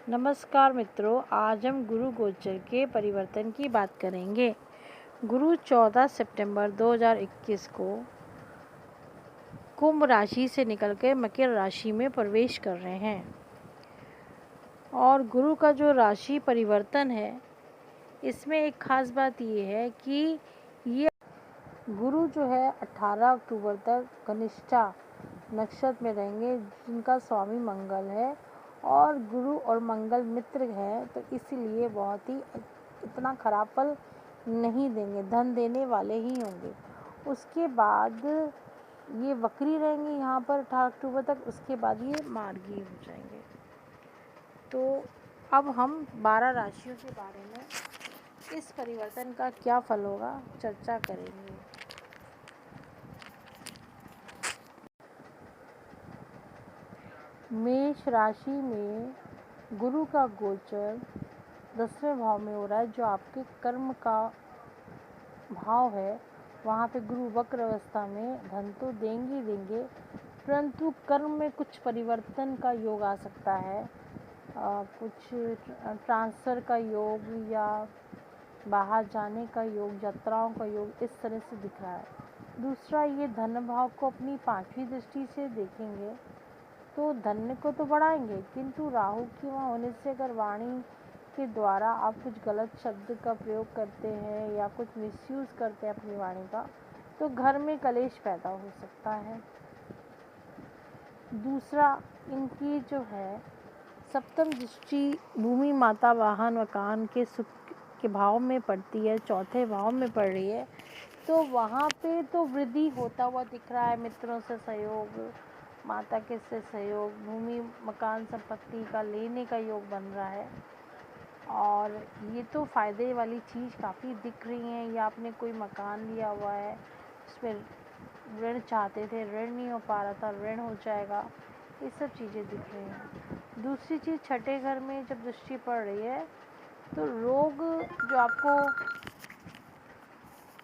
नमस्कार मित्रों, आज हम गुरु गोचर के परिवर्तन की बात करेंगे। गुरु 14 सितंबर 2021 को कुंभ राशि से निकलकर मकर राशि में प्रवेश कर रहे हैं और गुरु का जो राशि परिवर्तन है, इसमें एक खास बात ये है कि ये गुरु जो है 18 अक्टूबर तक कनिष्ठा नक्षत्र में रहेंगे, जिनका स्वामी मंगल है और गुरु और मंगल मित्र है, तो इसीलिए बहुत ही इतना खराब फल नहीं देंगे, धन देने वाले ही होंगे। उसके बाद ये वक्री रहेंगे यहाँ पर 18 अक्टूबर तक, उसके बाद ये मार्गी हो जाएंगे। तो अब हम 12 राशियों के बारे में इस परिवर्तन का क्या फल होगा चर्चा करेंगे। मेष राशि में गुरु का गोचर 10वें भाव में हो रहा है, जो आपके कर्म का भाव है। वहाँ पे गुरु वक्र अवस्था में धन तो देंगे, परंतु कर्म में कुछ परिवर्तन का योग आ सकता है। कुछ ट्रांसफ़र का योग या बाहर जाने का योग, यात्राओं का योग इस तरह से दिख रहा है। दूसरा, ये धन भाव को अपनी 5वीं दृष्टि से देखेंगे तो धन को तो बढ़ाएंगे, किंतु राहु की वहाँ होने से अगर वाणी के द्वारा आप कुछ गलत शब्द का प्रयोग करते हैं या कुछ मिसयूज़ करते हैं अपनी वाणी का, तो घर में कलेश पैदा हो सकता है। दूसरा, इनकी जो है सप्तम दृष्टि भूमि, माता, वाहन, मकान के सुख के भाव में पड़ती है, चौथे भाव में पड़ रही है, तो वहाँ पे तो वृद्धि होता हुआ दिख रहा है। मित्रों से सहयोग, माता के से सहयोग, भूमि मकान संपत्ति का लेने का योग बन रहा है और ये तो फ़ायदे वाली चीज़ काफ़ी दिख रही है। या आपने कोई मकान लिया हुआ है, उसमें ऋण चाहते थे, ऋण नहीं हो पा रहा था, ऋण हो जाएगा, ये सब चीज़ें दिख रही हैं। दूसरी चीज़, छठे घर में जब दृष्टि पड़ रही है तो रोग जो आपको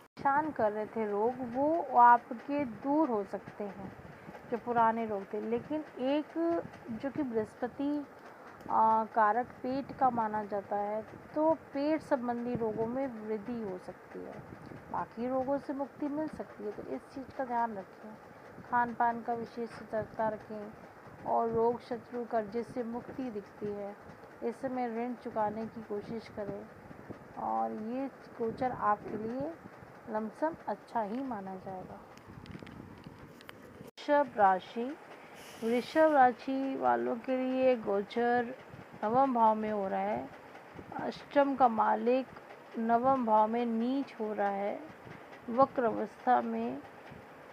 परेशान कर रहे थे, रोग वो आपके दूर हो सकते हैं, जो पुराने रोग थे। लेकिन एक जो कि बृहस्पति कारक पेट का माना जाता है, तो पेट संबंधी रोगों में वृद्धि हो सकती है, बाकी रोगों से मुक्ति मिल सकती है। तो इस चीज़ का ध्यान रखें, खान पान का विशेष सतर्कता रखें और रोग शत्रु कर्जे से मुक्ति दिखती है। इस समय ऋण चुकाने की कोशिश करें और ये गोचर आपके लिए लमसम अच्छा ही माना जाएगा। वृषभ राशि वालों के लिए गोचर नवम भाव में हो रहा है। अष्टम का मालिक नवम भाव में नीच हो रहा है वक्र अवस्था में,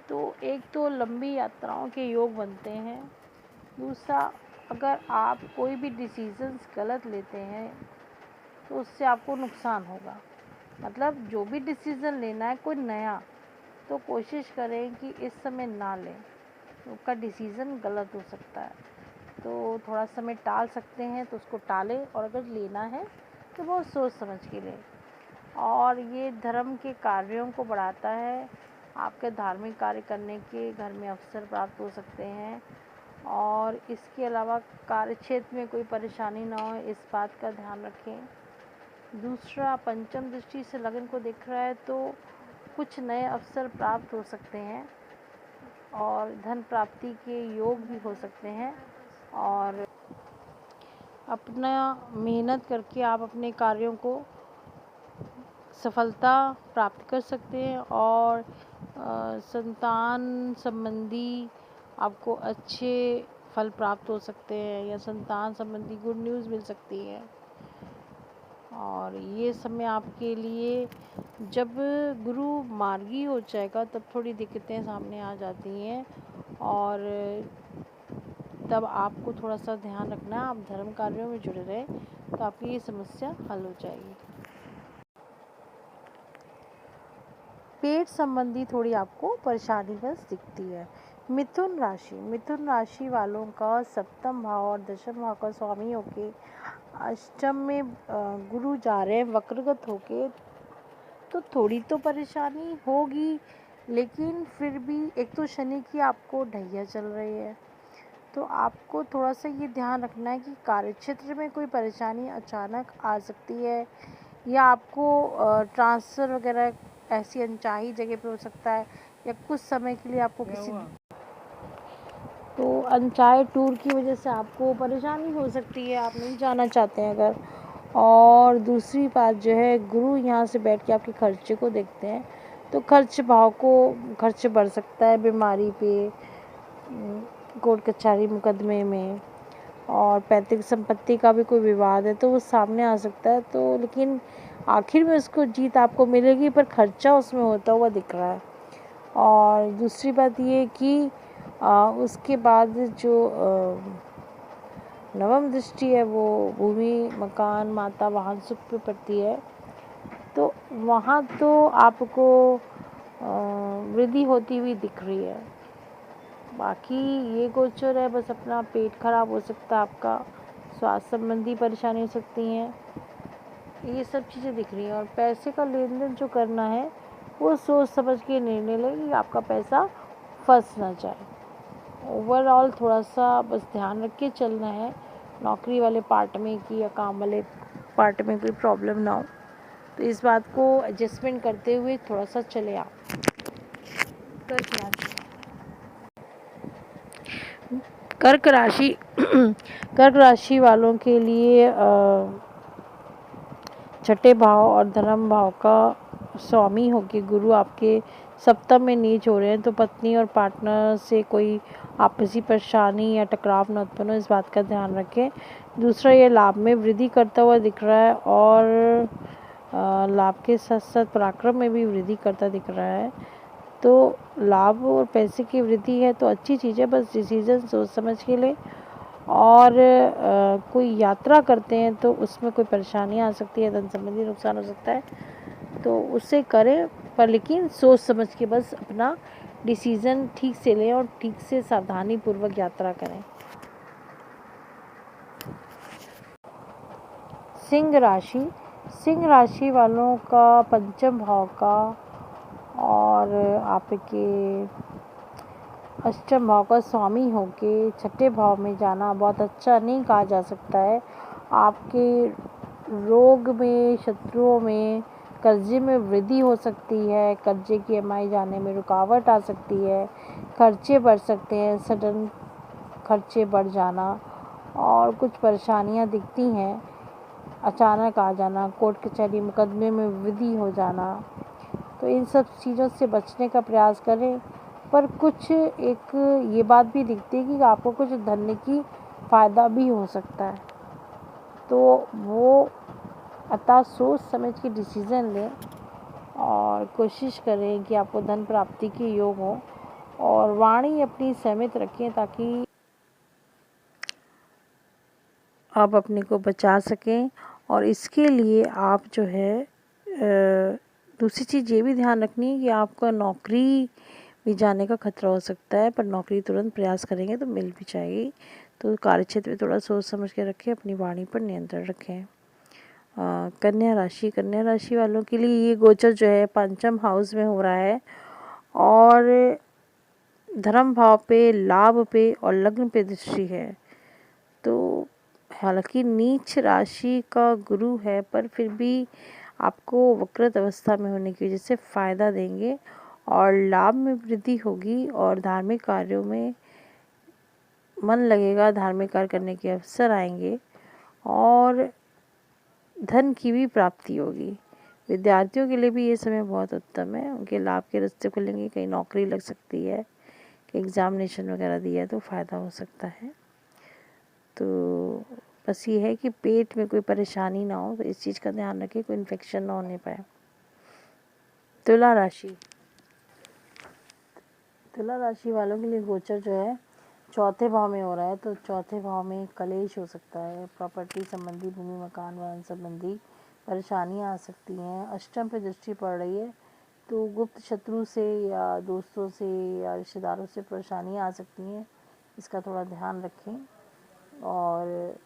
तो एक तो लंबी यात्राओं के योग बनते हैं। दूसरा, अगर आप कोई भी डिसीजंस गलत लेते हैं तो उससे आपको नुकसान होगा। मतलब जो भी डिसीज़न लेना है कोई नया, तो कोशिश करें कि इस समय ना लें, उसका डिसीज़न गलत हो सकता है। तो थोड़ा समय टाल सकते हैं तो उसको टालें, और अगर लेना है तो बहुत सोच समझ के लें। और ये धर्म के कार्यों को बढ़ाता है, आपके धार्मिक कार्य करने के घर में अवसर प्राप्त हो सकते हैं। और इसके अलावा कार्य क्षेत्र में कोई परेशानी ना हो, इस बात का ध्यान रखें। दूसरा, पंचम दृष्टि से लगन को दिख रहा है, तो कुछ नए अवसर प्राप्त हो सकते हैं और धन प्राप्ति के योग भी हो सकते हैं। और अपना मेहनत करके आप अपने कार्यों को सफलता प्राप्त कर सकते हैं और संतान संबंधी आपको अच्छे फल प्राप्त हो सकते हैं या संतान संबंधी गुड न्यूज़ मिल सकती है। और ये समय आपके लिए, जब गुरु मार्गी हो जाएगा तब थोड़ी दिक्कतें सामने आ जाती हैं और तब आपको थोड़ा सा ध्यान रखना, आप धर्म कार्यों में जुड़े रहें तो आपकी ये समस्या हल हो जाएगी। पेट संबंधी थोड़ी आपको परेशानी बस दिखती है। मिथुन राशि वालों का सप्तम भाव और दशम भाव का स्वामी होके अष्टम में गुरु जा रहे हैं वक्रगत होके, तो थोड़ी तो परेशानी होगी, लेकिन फिर भी एक तो शनि की आपको ढैया चल रही है, तो आपको थोड़ा-सा ये ध्यान रखना है कि कार्यक्षेत्र में कोई परेशानी अचानक आ सकती है, या आपको ट्रांसफ़र वग़ैरह ऐसी अनचाही जगह पे हो सकता है, या कुछ समय के लिए आपको किसी तो अनचाहे टूर की वजह से आपको परेशानी हो सकती है, आप नहीं जाना चाहते हैं अगर। और दूसरी बात जो है, गुरु यहाँ से बैठ के आपके खर्चे को देखते हैं, तो खर्च बढ़ सकता है बीमारी पे, कोर्ट कचहरी मुकदमे में, और पैतृक संपत्ति का भी कोई विवाद है तो वो सामने आ सकता है। तो लेकिन आखिर में उसको जीत आपको मिलेगी, पर खर्चा उसमें होता हुआ दिख रहा है। और दूसरी बात ये कि उसके बाद जो नवम दृष्टि है वो भूमि, मकान, माता, वाहन सुख पे पड़ती है, तो वहाँ तो आपको वृद्धि होती हुई दिख रही है। बाकी ये गोचर है, बस अपना पेट खराब हो सकता है, आपका स्वास्थ्य संबंधी परेशानी हो सकती हैं, ये सब चीज़ें दिख रही हैं। और पैसे का लेन देन जो करना है वो सोच समझ के निर्णय लें कि आपका पैसा फंस ना जाए। ओवरऑल थोड़ा सा बस ध्यान रख के चलना है, नौकरी वाले पार्ट में कि या काम वाले पार्ट में कोई प्रॉब्लम ना हो, तो इस बात को एडजस्टमेंट करते हुए थोड़ा सा चले आप। कर्क राशि कर्क राशि वालों के लिए छठे भाव और धर्म भाव का स्वामी होके गुरु आपके सप्तम में नीच हो रहे हैं, तो पत्नी और पार्टनर से कोई आपसी परेशानी या टकराव न उत्पन्न हो, इस बात का ध्यान रखें। दूसरा, ये लाभ में वृद्धि करता हुआ दिख रहा है, और लाभ के साथ साथ पराक्रम में भी वृद्धि करता दिख रहा है। तो लाभ और पैसे की वृद्धि है तो अच्छी चीज़ है, बस डिसीजन सोच समझ के लें। और कोई यात्रा करते हैं तो उसमें कोई परेशानी आ सकती है, धन संबंधी नुकसान हो सकता है, तो उससे करें, पर लेकिन सोच समझ के बस अपना डिसीज़न ठीक से लें और ठीक से सावधानी पूर्वक यात्रा करें। सिंह राशि वालों का पंचम भाव का और आपके अष्टम भाव का स्वामी होके छठे भाव में जाना बहुत अच्छा नहीं कहा जा सकता है। आपके रोग में, शत्रुओं में, कर्जे में वृद्धि हो सकती है, कर्जे की EMI जाने में रुकावट आ सकती है, खर्चे बढ़ सकते हैं, सडन खर्चे बढ़ जाना, और कुछ परेशानियां दिखती हैं, अचानक आ जाना, कोर्ट कचहरी मुकदमे में वृद्धि हो जाना, तो इन सब चीज़ों से बचने का प्रयास करें। पर कुछ एक ये बात भी दिखती है कि आपको कुछ धन की फ़ायदा भी हो सकता है, तो वो अतः सोच समझ के डिसीज़न लें और कोशिश करें कि आपको धन प्राप्ति के योग हो, और वाणी अपनी सीमित रखें ताकि आप अपने को बचा सकें। और इसके लिए आप जो है दूसरी चीज़ ये भी ध्यान रखनी है कि आपका नौकरी भी जाने का खतरा हो सकता है, पर नौकरी तुरंत प्रयास करेंगे तो मिल भी जाएगी। तो कार्यक्षेत्र में थोड़ा सोच समझ के रखें, अपनी वाणी पर नियंत्रण रखें। कन्या राशि वालों के लिए ये गोचर जो है पंचम हाउस में हो रहा है, और धर्म भाव पे, लाभ पे और लग्न पे दृष्टि है। तो हालांकि नीच राशि का गुरु है, पर फिर भी आपको वक्रत अवस्था में होने की वजह से फ़ायदा देंगे, और लाभ में वृद्धि होगी, और धार्मिक कार्यों में मन लगेगा, धार्मिक कार्य करने के अवसर आएंगे, और धन की भी प्राप्ति होगी। विद्यार्थियों के लिए भी ये समय बहुत उत्तम है, उनके लाभ के रास्ते खुलेंगे, कहीं नौकरी लग सकती है, कि एग्ज़ामिनेशन वगैरह दिया तो फ़ायदा हो सकता है। तो बस ये है कि पेट में कोई परेशानी ना हो, तो इस चीज़ का ध्यान रखें, कोई इन्फेक्शन ना होने पाए। तुला राशि वालों के लिए गोचर जो है चौथे भाव में हो रहा है, तो चौथे भाव में कलेश हो सकता है, प्रॉपर्टी संबंधी, भूमि मकान वाहन संबंधी परेशानियां आ सकती हैं। अष्टम पे दृष्टि पड़ रही है, तो गुप्त शत्रु से या दोस्तों से या रिश्तेदारों से परेशानियां आ सकती हैं, इसका थोड़ा ध्यान रखें। और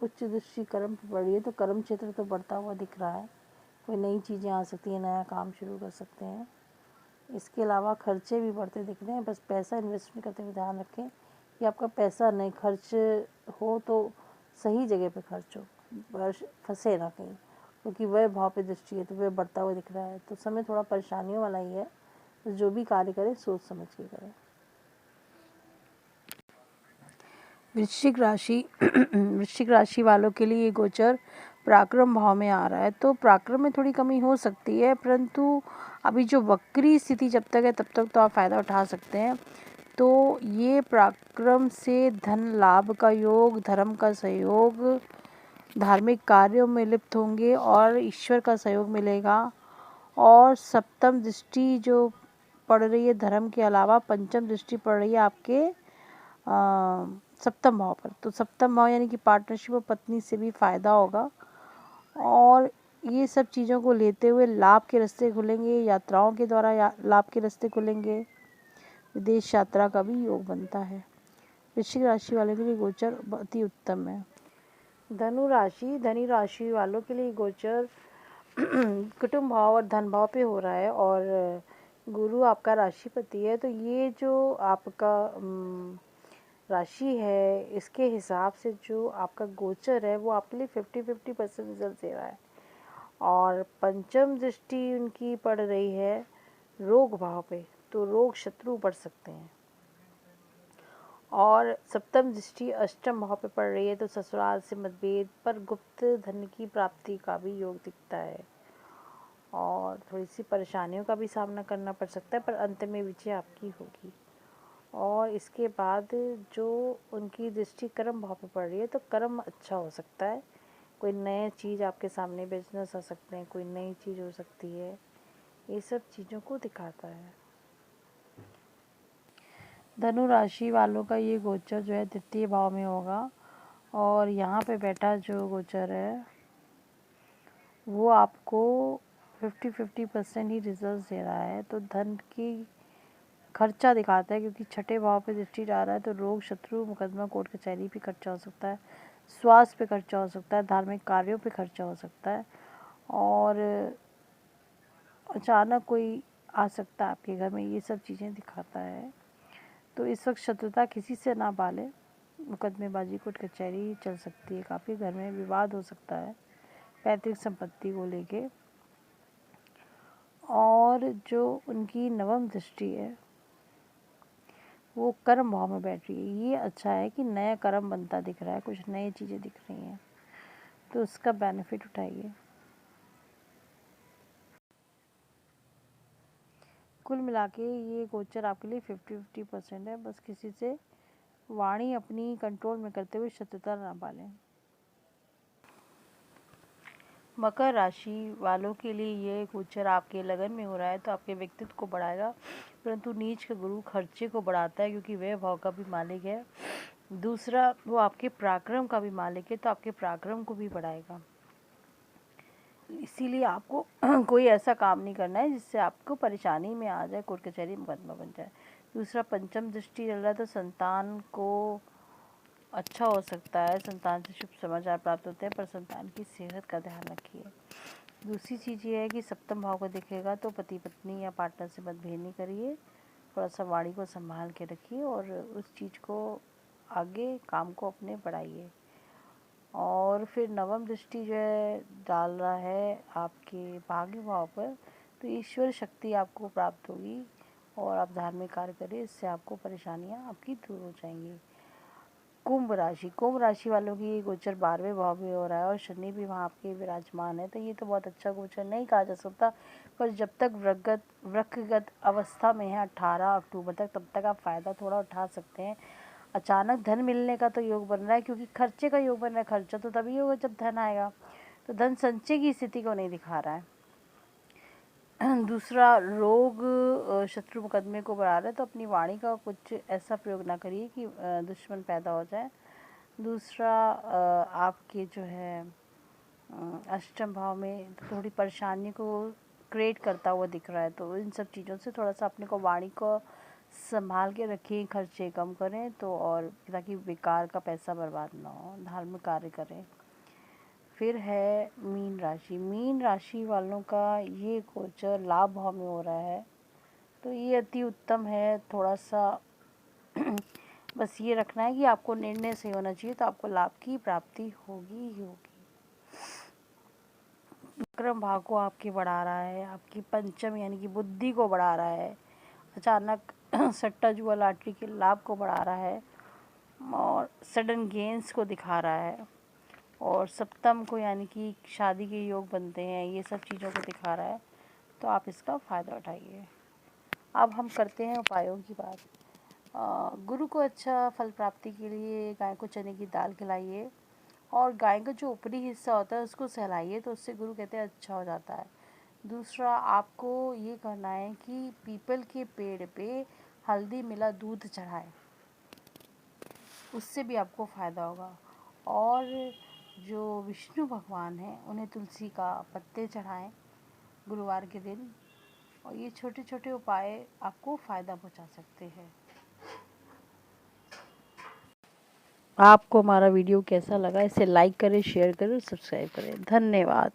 उच्च दृष्टि कर्म पे पड़ रही है, तो कर्म क्षेत्र तो बढ़ता हुआ दिख रहा है, कोई नई चीज़ें आ सकती हैं, नया काम शुरू कर सकते हैं। इसके अलावा खर्चे भी बढ़ते दिख रहे हैं, बस पैसा इन्वेस्टमेंट करते हुए ध्यान रखें कि आपका पैसा नहीं खर्च हो तो सही जगह पे खर्च हो, बस फंसे ना कहीं, क्योंकि वह भाव पे दृष्टि है तो वह बढ़ता हुआ दिख रहा है। तो समय थोड़ा परेशानियों वाला ही है, तो जो भी कार्य करें सोच समझ के करें। वृश्चिक राशि वृश्चिक राशि वालों के लिए ये गोचर पराक्रम भाव में आ रहा है, तो पराक्रम में थोड़ी कमी हो सकती है, परंतु अभी जो वक्री स्थिति जब तक है तब तक तो आप फ़ायदा उठा सकते हैं। तो ये पराक्रम से धन लाभ का योग, धर्म का सहयोग, धार्मिक कार्यों में लिप्त होंगे और ईश्वर का सहयोग मिलेगा। और सप्तम दृष्टि जो पड़ रही है धर्म के अलावा, पंचम दृष्टि पड़ रही है आपके सप्तम भाव पर। तो सप्तम भाव यानी कि पार्टनरशिप और पत्नी से भी फ़ायदा होगा, और ये सब चीज़ों को लेते हुए लाभ के रास्ते खुलेंगे, यात्राओं के द्वारा लाभ के रास्ते खुलेंगे, विदेश यात्रा का भी योग बनता है। वृश्चिक राशि वालों के लिए गोचर बहुत ही उत्तम है। धनु राशि वालों के लिए गोचर कुटुंब भाव और धन भाव पे हो रहा है, और गुरु आपका राशिपति है। तो ये जो आपका राशि है, इसके हिसाब से जो आपका गोचर है वो आपके लिए 50-50% रिजल्ट दे रहा है। और पंचम दृष्टि उनकी पड़ रही है रोग भाव पे, तो रोग शत्रु बढ़ सकते हैं। और सप्तम दृष्टि अष्टम भाव पे पड़ रही है, तो ससुराल से मतभेद पर गुप्त धन की प्राप्ति का भी योग दिखता है, और थोड़ी सी परेशानियों का भी सामना करना पड़ सकता है, पर अंत में विजय आपकी होगी। और इसके बाद जो उनकी दृष्टि कर्म भाव पे पड़ रही है, तो कर्म अच्छा हो सकता है, कोई नई चीज़ आपके सामने, बिजनेस आ सकते हैं, कोई नई चीज़ हो सकती है, ये सब चीज़ों को दिखाता है। धनु राशि वालों का ये गोचर जो है तृतीय भाव में होगा, और यहाँ पे बैठा जो गोचर है वो आपको 50-50% ही रिजल्ट दे रहा है। तो धन की खर्चा दिखाता है, क्योंकि छठे भाव पे दृष्टि जा रहा है, तो रोग शत्रु मुकदमा कोर्ट कचहरी पे खर्चा हो सकता है, स्वास्थ्य पे खर्चा हो सकता है, धार्मिक कार्यों पे खर्चा हो सकता है, और अचानक कोई आ सकता है आपके घर में, ये सब चीज़ें दिखाता है। तो इस वक्त शत्रुता किसी से ना पाले, मुकदमेबाजी कोर्ट कचहरी चल सकती है, काफ़ी घर में विवाद हो सकता है पैतृक संपत्ति को लेके। और जो उनकी नवम दृष्टि है वो कर्म भाव में बैठ रही है, ये अच्छा है कि नया कर्म बनता दिख रहा है, कुछ नई चीज़ें दिख रही हैं, तो उसका बेनिफिट उठाइए। कुल मिला के ये गोचर आपके लिए 50-50% है, बस किसी से वाणी अपनी कंट्रोल में करते हुए शत्रुता ना पालें। मकर राशि वालों के लिए ये गोचर आपके लगन में हो रहा है, तो आपके व्यक्तित्व को बढ़ाएगा, परंतु नीच का गुरु खर्चे को बढ़ाता है, क्योंकि वह भाव का भी मालिक है। दूसरा, वो आपके पराक्रम का भी मालिक है, तो आपके पराक्रम को भी बढ़ाएगा। इसीलिए आपको कोई ऐसा काम नहीं करना है जिससे आपको परेशानी में आ जाए, कोर्ट कचहरी मुकदमा बन जाए। दूसरा, पंचम दृष्टि चल रहा है, तो संतान को अच्छा हो सकता है, संतान से शुभ समाचार प्राप्त होते हैं, पर संतान की सेहत का ध्यान रखिए। दूसरी चीज़ ये है कि सप्तम भाव को दिखेगा, तो पति पत्नी या पार्टनर से मतभेद नहीं करिए, थोड़ा सा वाणी को संभाल के रखिए, और उस चीज़ को आगे काम को अपने बढ़ाइए। और फिर नवम दृष्टि जो है डाल रहा है आपके भाग्य भाव पर, तो ईश्वर शक्ति आपको प्राप्त होगी, और आप धार्मिक कार्य करें, इससे आपको परेशानियां आपकी दूर हो जाएंगी। कुंभ राशि वालों की ये गोचर 12वें भाव में हो रहा है, और शनि भी वहाँ आपके विराजमान है, तो ये तो बहुत अच्छा गोचर नहीं कहा जा सकता, पर जब तक वक्रगत अवस्था में है 18 अक्टूबर तक, तब तक आप फ़ायदा थोड़ा उठा सकते हैं। अचानक धन मिलने का तो योग बन रहा है, क्योंकि खर्चे का योग बन रहा है, खर्चा तो तभी होगा जब धन आएगा, तो धन संचय की स्थिति को नहीं दिखा रहा है। दूसरा, रोग शत्रु मुकदमे को बढ़ा रहा है, तो अपनी वाणी का कुछ ऐसा प्रयोग ना करिए कि दुश्मन पैदा हो जाए। दूसरा, आपके जो है अष्टम भाव में थोड़ी परेशानी को क्रिएट करता हुआ दिख रहा है, तो इन सब चीज़ों से थोड़ा सा अपने को वाणी को संभाल के रखें, खर्चे कम करें, तो और ताकि बेकार का पैसा बर्बाद ना हो, धार्मिक कार्य करें। फिर है मीन राशि वालों का ये गोचर लाभ भाव में हो रहा है, तो ये अति उत्तम है। थोड़ा सा बस ये रखना है कि आपको निर्णय सही होना चाहिए, तो आपको लाभ की प्राप्ति होगी ही होगी। विक्रम भाव को आपके बढ़ा रहा है, आपकी पंचम यानी कि बुद्धि को बढ़ा रहा है, अचानक सट्टा जुआ लॉटरी के लाभ को बढ़ा रहा है और सडन गेन्स को दिखा रहा है, और सप्तम को यानी कि शादी के योग बनते हैं, ये सब चीज़ों को दिखा रहा है। तो आप इसका फ़ायदा उठाइए। अब हम करते हैं उपायों की बात। गुरु को अच्छा फल प्राप्ति के लिए गाय को चने की दाल खिलाइए, और गाय का जो ऊपरी हिस्सा होता है उसको सहलाइए, तो उससे गुरु कहते हैं अच्छा हो जाता है। दूसरा, आपको ये करना है कि पीपल के पेड़ पे हल्दी मिला दूध चढ़ाएं, उससे भी आपको फ़ायदा होगा। और जो विष्णु भगवान हैं उन्हें तुलसी का पत्ते चढ़ाएं गुरुवार के दिन, और ये छोटे छोटे उपाय आपको फ़ायदा पहुंचा सकते हैं। आपको हमारा वीडियो कैसा लगा, इसे लाइक करें, शेयर करें, सब्सक्राइब करें। धन्यवाद।